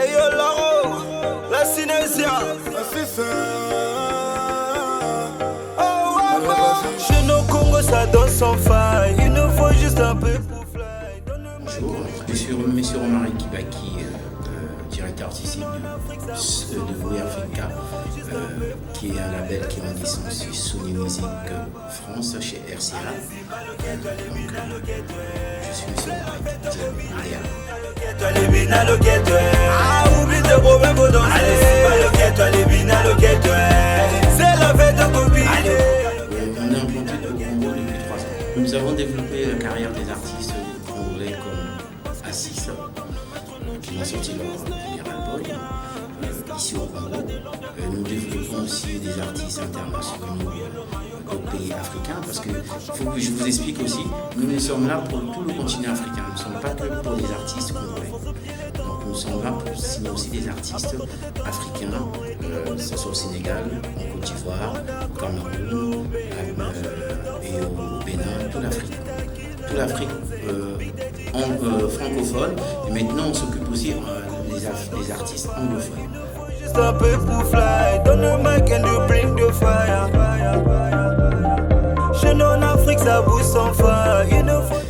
Hey yo Laro, la Cinésia. Oh ouais, chez nos Congo ça danse sans faille. Il nous faut juste un peu pour fly. Bonjour, je suis Monsieur Romaric Kibaki, directeur artistique de We Africa, qui est un label qui est en licence sur Sony Music France chez RCA. Donc, je suis Monsieur Romaric. Ah, oublie tes problèmes, faut danser. C'est la fête de copine. On est implanté au Congo depuis 3 ans. Nous avons développé la carrière des artistes congolais comme Assis, qui ont sorti leur premier album ici au Congo. Nous développons aussi des artistes internationaux d'autres pays africains parce que il faut que je vous explique aussi, nous sommes là pour tout le continent africain, nous ne sommes pas que pour les artistes congolais. Donc nous sommes là pour signer aussi des artistes africains, que ce soit au Sénégal, en Côte d'Ivoire, au Cameroun et au Bénin, toute l'Afrique. Toute l'Afrique francophone, et maintenant on s'occupe aussi des artistes anglophones. Juste un peu pour fly, donne le mic and you bring the fire. Chez nous en Afrique ça bouge sans faille. Il nous faut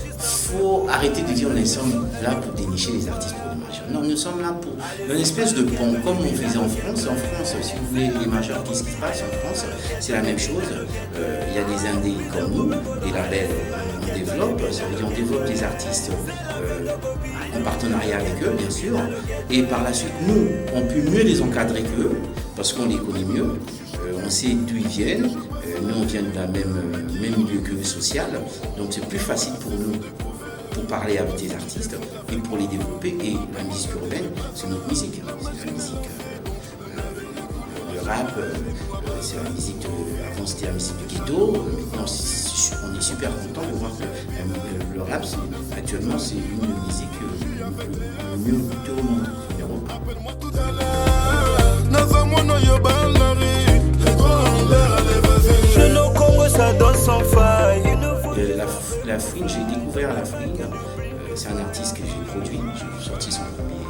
Faut arrêter de dire nous sommes là pour dénicher les artistes pour les majeurs. Non, nous sommes là pour une espèce de pont, comme on faisait en France. En France, si vous voulez, les majeurs, qu'est-ce qui se passe en France? C'est la même chose. Il y a des indés comme nous, des labels, on développe. Ça veut dire on développe des artistes en partenariat avec eux, bien sûr. Et par la suite, nous, on peut mieux les encadrer qu'eux, parce qu'on les connaît mieux. On sait d'où ils viennent. Nous, on vient de la même milieu qu'eux social. Donc, c'est plus facile pour nous pour parler avec des artistes et pour les développer. Et la musique urbaine, c'est notre musique. C'est la musique, le rap, c'est la musique avant c'était la musique du ghetto. Maintenant, on est super content de voir que le rap, actuellement, c'est une musique le mieux écoutée au monde, numéro 1. chez nos Congo ça danse sans faille. Il nous faut La Fouine, j'ai découvert La Fouine. C'est un artiste que j'ai produit. J'ai sorti son premier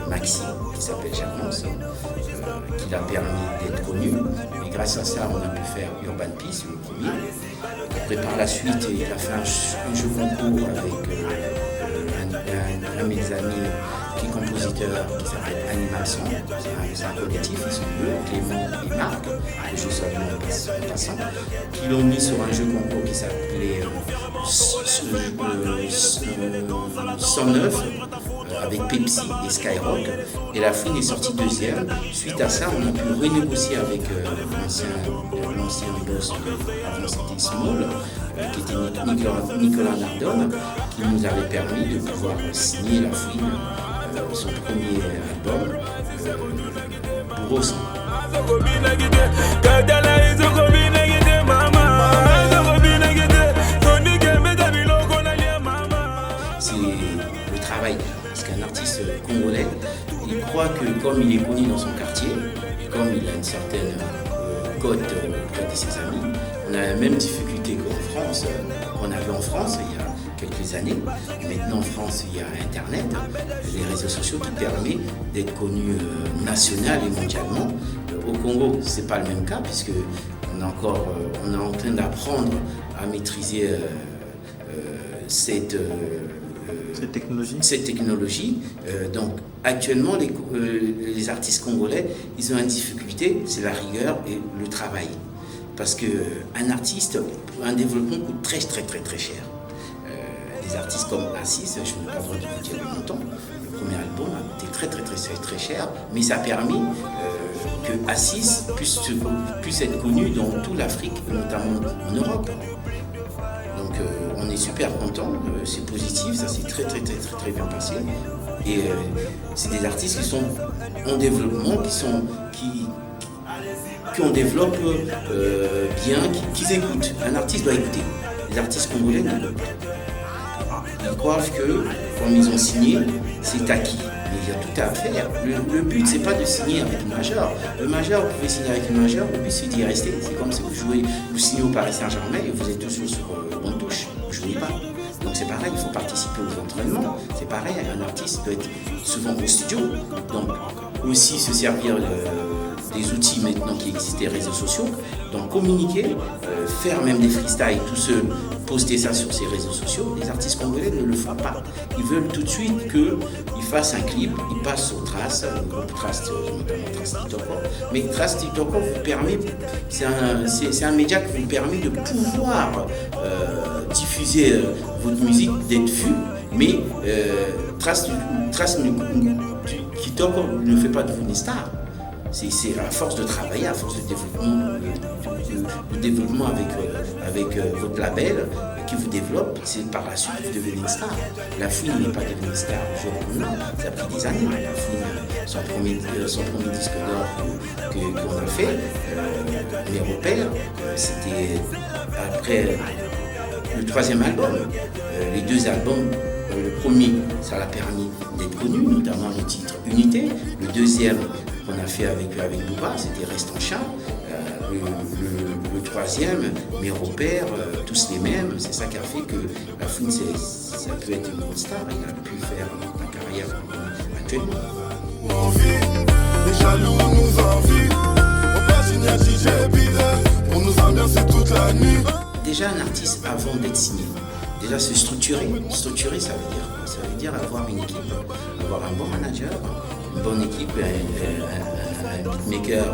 maxi qui s'appelle J'avance, qui l'a permis d'être connu. Et grâce à ça, on a pu faire Urban Peace, le premier. Après, par la suite, il a fait un jeu concours avec un de mes amis qui est compositeur, qui s'appelle Animal Son. C'est un collectif, ils sont deux, Clément et Marc, que je salue en passant, qui l'ont mis sur un jeu concours qui s'appelait 109 avec Pepsi et Skyrock. Et La Fouine est sortie deuxième. Suite à ça, on a pu renégocier avec l'ancien boss, avant c'était Small, qui était Nicolas Nardone, qui nous avait permis de pouvoir signer La Fouine, son premier album, pour Rossan. C'est le travail, parce qu'un artiste congolais, il croit que comme il est connu dans son quartier, et comme il a une certaine cote auprès de ses amis, on a la même difficulté qu'en France, qu'on avait en France il y a quelques années. Maintenant en France, il y a Internet, les réseaux sociaux qui permettent d'être connu national et mondialement. Au Congo, ce n'est pas le même cas, puisque on est en train d'apprendre à maîtriser cette technologie. Donc actuellement, les artistes congolais, ils ont une difficulté, c'est la rigueur et le travail. Parce qu'un artiste, un développement coûte très cher. Des artistes comme Assis, je n'ai pas le droit de vous dire le montant, le premier album a coûté très cher, mais ça a permis que Assis puisse être connu dans toute l'Afrique, notamment en Europe. Donc on est super content, c'est positif, ça s'est très bien passé. Et c'est des artistes qui sont en développement, qui on développe bien, qui écoutent. Un artiste doit écouter. Les artistes congolais n'écoutent pas. Ils croient que, comme ils ont signé, c'est acquis. Mais il y a tout à faire. Le but, c'est pas de signer avec une majeure. Le majeur, vous pouvez signer avec une majeure, le but, c'est d'y rester. C'est comme si vous signez au Paris Saint-Germain et vous êtes toujours sur bonne touche. Vous ne jouez pas. Donc c'est pareil, il faut participer aux entraînements. C'est pareil, un artiste doit être souvent au studio. Donc aussi se servir des outils maintenant qui existent, des réseaux sociaux. Donc communiquer, faire même des freestyles, tout ce poster ça sur ces réseaux sociaux. Les artistes congolais ne le font pas. Ils veulent tout de suite qu'ils fassent un clip, ils passent au Trace, le groupe Trace, notamment Trace Titoko. Mais Trace Titoko vous permet, c'est un média qui vous permet de pouvoir diffuser votre musique, d'être vu, mais Trace Titoko ne fait pas devenir star. C'est à force de travailler, à force de développement avec votre label qui vous développe, c'est par la suite que vous devenez une star. La Fouine n'est pas devenue une star au jour où ça a pris des années. La Fouine, son premier disque d'or qu'on a fait, Mes Repères, c'était après le 3e album. Les 2 albums, le premier, ça l'a permis d'être connu, notamment le titre Unité. Le 2e, qu'on a fait avec Booba, c'était Reste en chat. Le 3e, Mes Repères, tous les mêmes, c'est ça qui a fait que la Fouine, ça peut être une grande star. Il a pu faire la carrière actuellement. Les jaloux nous envient, on passe une on nous ambiance toute la nuit. Déjà, un artiste, avant d'être signé, déjà se structurer. Structurer, ça veut dire quoi? Ça veut dire avoir une équipe, avoir un bon manager, une bonne équipe, un beatmaker,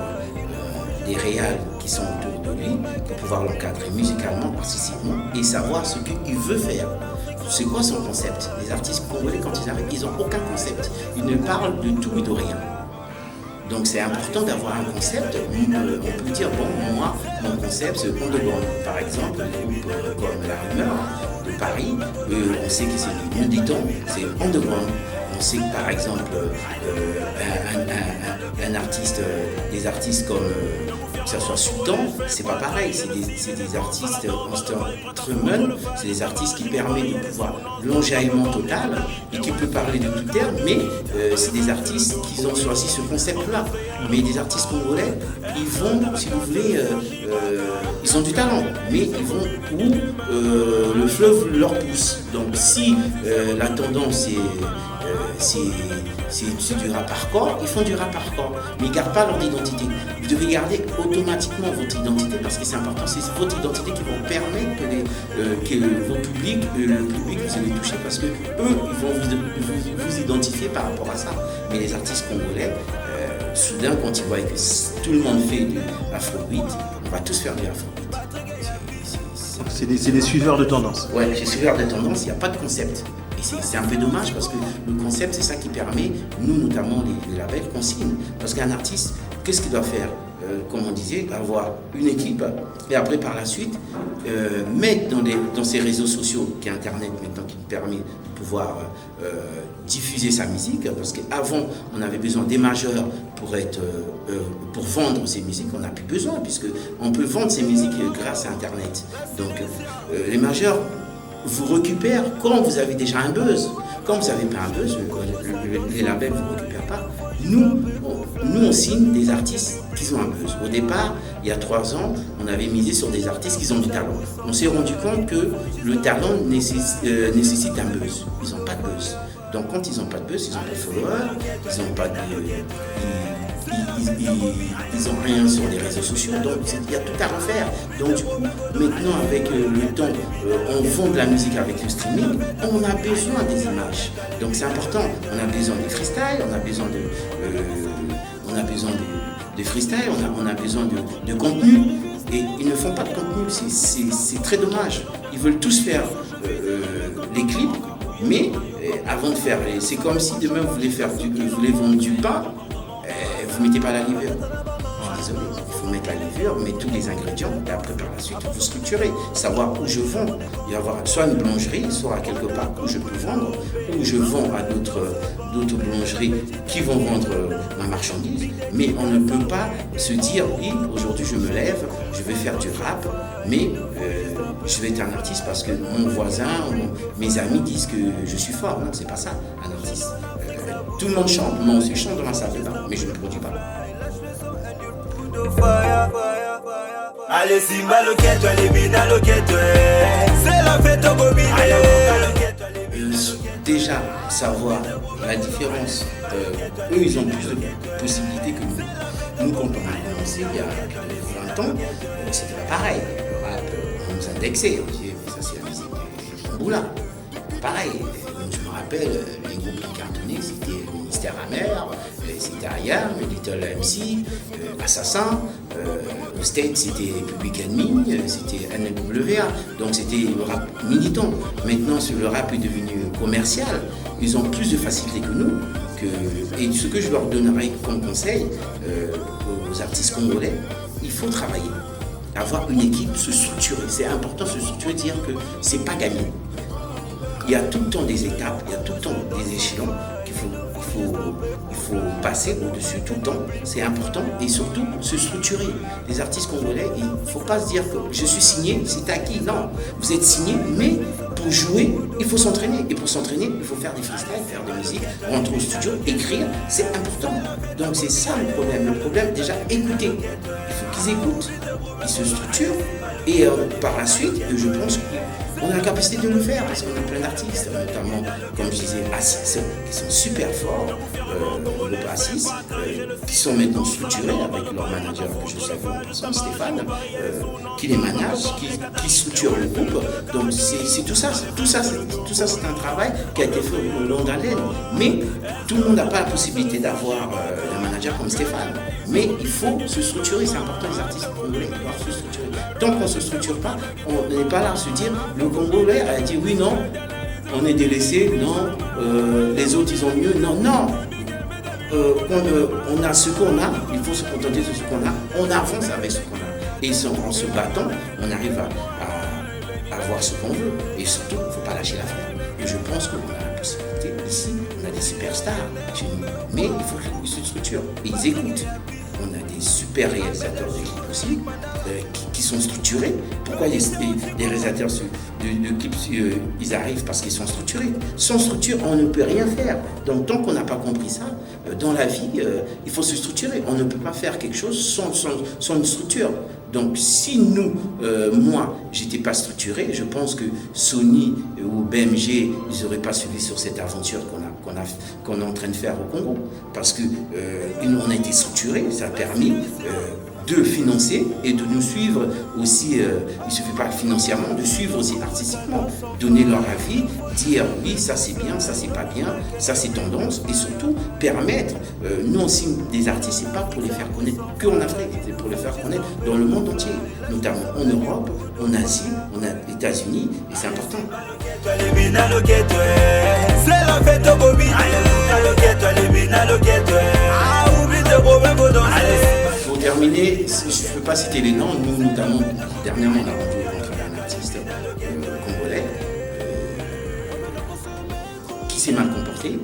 des réals qui sont autour de lui pour pouvoir l'encadrer musicalement, artistiquement et savoir ce qu'il veut faire. C'est quoi son concept? Les artistes congolais, quand ils arrivent, ils n'ont aucun concept. Ils ne parlent de tout et de rien. Donc c'est important d'avoir un concept. On peut dire, bon, moi, mon concept, c'est Underground. Par exemple, les groupes comme La Rumeur de Paris, on sait que c'est nous dit-on, c'est Underground. On sait que par exemple, un artiste, des artistes comme que ce soit Sultan, c'est pas pareil, c'est des artistes instrumentaux, c'est des artistes qui permettent de pouvoir l'enjaillement total et qui peut parler de tout terme, mais c'est des artistes qui ont choisi ce concept-là. Mais des artistes congolais, ils vont, si vous voulez, ils ont du talent, mais ils vont où le fleuve leur pousse. Donc si la tendance c'est du rap hardcore, ils font du rap hardcore, mais ils ne gardent pas leur identité. Vous devez garder automatiquement votre identité parce que c'est important, c'est votre identité qui va permettre que vos publics, le public, vous allez toucher parce que eux, ils vont vous identifier par rapport à ça. Mais les artistes congolais, soudain, quand ils voient que tout le monde fait du afrobeat, on va tous faire du afrobeat. C'est des suiveurs de tendance. Ouais, les suiveurs de tendance, il n'y a pas de concept. Et c'est un peu dommage parce que le concept, c'est ça qui permet, nous notamment les labels, qu'on signe. Parce qu'un artiste, qu'est-ce qu'il doit faire? Comme on disait, avoir une équipe et après par la suite mettre dans ces réseaux sociaux qui est Internet maintenant qui permet de pouvoir diffuser sa musique parce qu'avant on avait besoin des majeurs pour vendre ses musiques, on n'a plus besoin puisque on peut vendre ses musiques grâce à Internet. Donc les majeurs vous récupèrent quand vous avez déjà un buzz. Quand vous n'avez pas un buzz, les labels ne vous récupèrent pas. Nous, on signe des artistes qui ont un buzz. Au départ, il y a 3 ans, on avait misé sur des artistes qui ont du talent. On s'est rendu compte que le talent nécessite un buzz. Ils n'ont pas de buzz. Donc quand ils n'ont pas de buzz, ils n'ont pas de followers, ils n'ont pas de... Ils n'ont rien sur les réseaux sociaux, donc il y a tout à refaire. Donc du coup, maintenant avec le temps, on vend de la musique avec le streaming, on a besoin des images. Donc c'est important, on a besoin des freestyles, on a besoin de freestyle, on a besoin de contenu. Et ils ne font pas de contenu, c'est très dommage. Ils veulent tous faire les clips, mais avant de faire, c'est comme si demain vous voulez vendre du pain. Vous ne mettez pas la levure. Je suis désolé, il faut mettre la levure, mettre tous les ingrédients et après par la suite vous structurez, savoir où je vends. Il va y avoir soit une boulangerie, soit quelque part où je peux vendre, où je vends à d'autres boulangeries qui vont vendre ma marchandise. Mais on ne peut pas se dire, oui, aujourd'hui je me lève, je vais faire du rap, mais je vais être un artiste parce que mon voisin, mes amis disent que je suis fort. Non, c'est pas ça, un artiste. Tout le monde chante, moi aussi je chante dans ma salle de bain, mais je ne produis pas. Allez Simba loquette, allez Bida loquette, C'est la fête au Gobi. Déjà, savoir la différence. Eux, ils ont plus de possibilités que nous. Nous, quand on a commencé il y a 20 ans, c'était pas pareil. Le rap, on nous indexait. On disait, ça c'est la musique de Boula. Pareil. Donc, je me rappelle, les groupes qui cartonnaient, c'était Mystère Amer, c'était Ayam, Little MC, Assassin. Au State, c'était Public Enemy, c'était NWA. Donc, c'était le rap militant. Maintenant, le rap est devenu commercial. Ils ont plus de facilité que nous. Et ce que je leur donnerais comme conseil aux artistes congolais, il faut travailler, avoir une équipe, se structurer. C'est important de se structurer, dire que c'est pas gagné. Il y a tout le temps des étapes, il y a tout le temps des échelons qu'il faut passer au-dessus tout le temps. C'est important et surtout se structurer. Les artistes congolais, il ne faut pas se dire que je suis signé, c'est acquis. Non, vous êtes signé, mais pour jouer, il faut s'entraîner. Et pour s'entraîner, il faut faire des freestyles, faire des musiques, rentrer au studio, écrire, c'est important. Donc c'est ça le problème. Le problème, déjà, écouter. Il faut qu'ils écoutent, ils se structurent. Et par la suite, je pense qu'on a la capacité de le faire parce qu'on a plein d'artistes, notamment, comme je disais, Assis, qui sont super forts, le Assis, qui sont maintenant structurés avec leur manager que je salue en passant, Stéphane, qui les manage, qui structure le groupe. Donc c'est tout ça, c'est un travail qui a été fait au long d'haleine. Mais tout le monde n'a pas la possibilité d'avoir un manager comme Stéphane. Mais il faut se structurer, c'est important, les artistes congolais doivent se structurer. Tant qu'on ne se structure pas, on n'est pas là à se dire, le Congolais a dit oui, non, on est délaissé, non, les autres ils ont mieux, non. On a ce qu'on a, il faut se contenter de ce qu'on a, on avance avec ce qu'on a. Et en se battant, on arrive à avoir ce qu'on veut. Et surtout, il ne faut pas lâcher l'affaire. Et je pense qu'on a la possibilité, ici, on a des superstars chez nous. Mais il faut qu'ils se structurent et ils écoutent. On a des super réalisateurs de clips aussi qui sont structurés. Pourquoi les réalisateurs de clips ils arrivent? Parce qu'ils sont structurés. Sans structure, on ne peut rien faire. Donc tant qu'on n'a pas compris ça, dans la vie, il faut se structurer. On ne peut pas faire quelque chose sans une structure. Donc si nous, moi, j'étais pas structuré, je pense que Sony ou BMG, ils n'auraient pas suivi sur cette aventure qu'on est en train de faire au Congo. Parce qu'on a été structuré, ça a permis de financer et de nous suivre aussi, il ne suffit pas financièrement, de suivre aussi artistiquement, donner leur avis, dire oui, ça c'est bien, ça c'est pas bien, ça c'est tendance, et surtout permettre, nous aussi des artistes, c'est pas pour les faire connaître qu'en Afrique, c'est pour les faire connaître dans le monde entier, notamment en Europe, en Asie, en États-Unis, et c'est important. C'est la fête au Gobi. Pour terminer, je ne peux pas citer les noms. Nous, notamment, dernièrement, on a rencontré un artiste congolais qui s'est mal comporté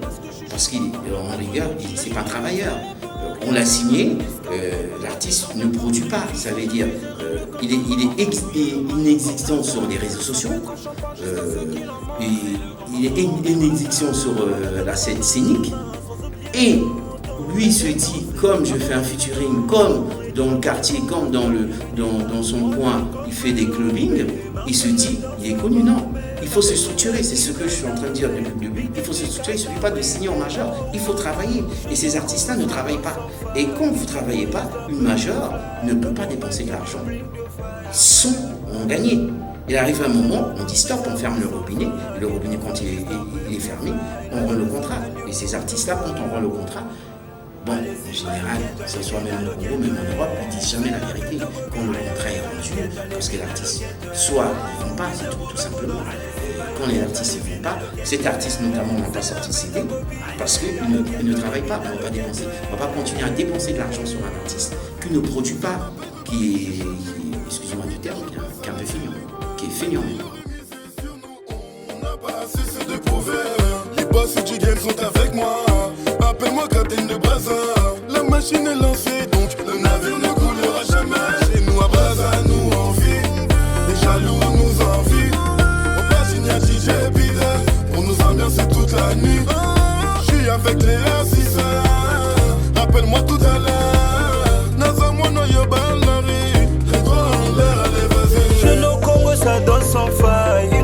parce qu'en rigueur, c'est pas un travailleur. On l'a signé, l'artiste ne produit pas. Ça veut dire il est inexistant sur les réseaux sociaux, il est inexistant sur la scène scénique. Et lui se dit, comme je fais un featuring, comme dans le quartier, comme dans son coin, il fait des clubbings, il se dit, il est connu, non. Il faut se structurer, c'est ce que je suis en train de dire depuis le début. Il faut se structurer, il ne suffit pas de signer en major, il faut travailler. Et ces artistes-là ne travaillent pas. Et quand vous ne travaillez pas, une majeure ne peut pas dépenser de l'argent sans en gagner. Il arrive un moment, on dit stop, on ferme le robinet. Et le robinet, quand il est fermé, on rend le contrat. Et ces artistes-là, quand on rend le contrat, bon, en général, que ce soit même au Congo, même en Europe, ils ne disent jamais la vérité. Quand le contrat est rendu, parce que l'artiste, soit ils ne vont pas, c'est tout simplement. Quand les artistes ne vont pas, cet artiste notamment n'a pas sorti de CD, parce qu'il ne travaille pas, on ne va pas dépenser. On ne va pas continuer à dépenser de l'argent sur un artiste qui ne produit pas, qui est excusez-moi du terme, qui est un peu feignant, qui est feignant même. On n'a pas cessé de prouver, les boss du game sont avec moi. Appelle-moi capitaine de Brazza. La machine est lancée, donc le navire ne coulera jamais. Chez nous à Brazza, nous on vit. Les jaloux nous envient. On passe signer à DJ Bide pour nous ambiancer toute la nuit. Je suis avec les A6. Rappelle-moi tout à l'heure. Nazamwa no yobalari. Les doigts en l'air, allez vas-y. Je nous Congo, ça danse sans faille.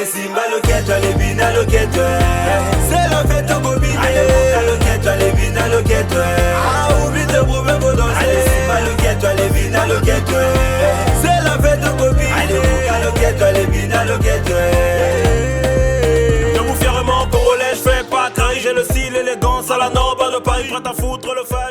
Allez Simba loquette, allez bina loquette, c'est la fête au bobine. Allez Moka loquette, allez bina loquette, ah oublie tes problèmes pour danser. Allez Simba loquette, allez bina loquette, c'est la fête au bobine. Allez Moka loquette, allez bina loquette. Debout fièrement congolais, je fais pas carré, j'ai le style, l'élégance à la norme de Paris, prête à foutre le feu.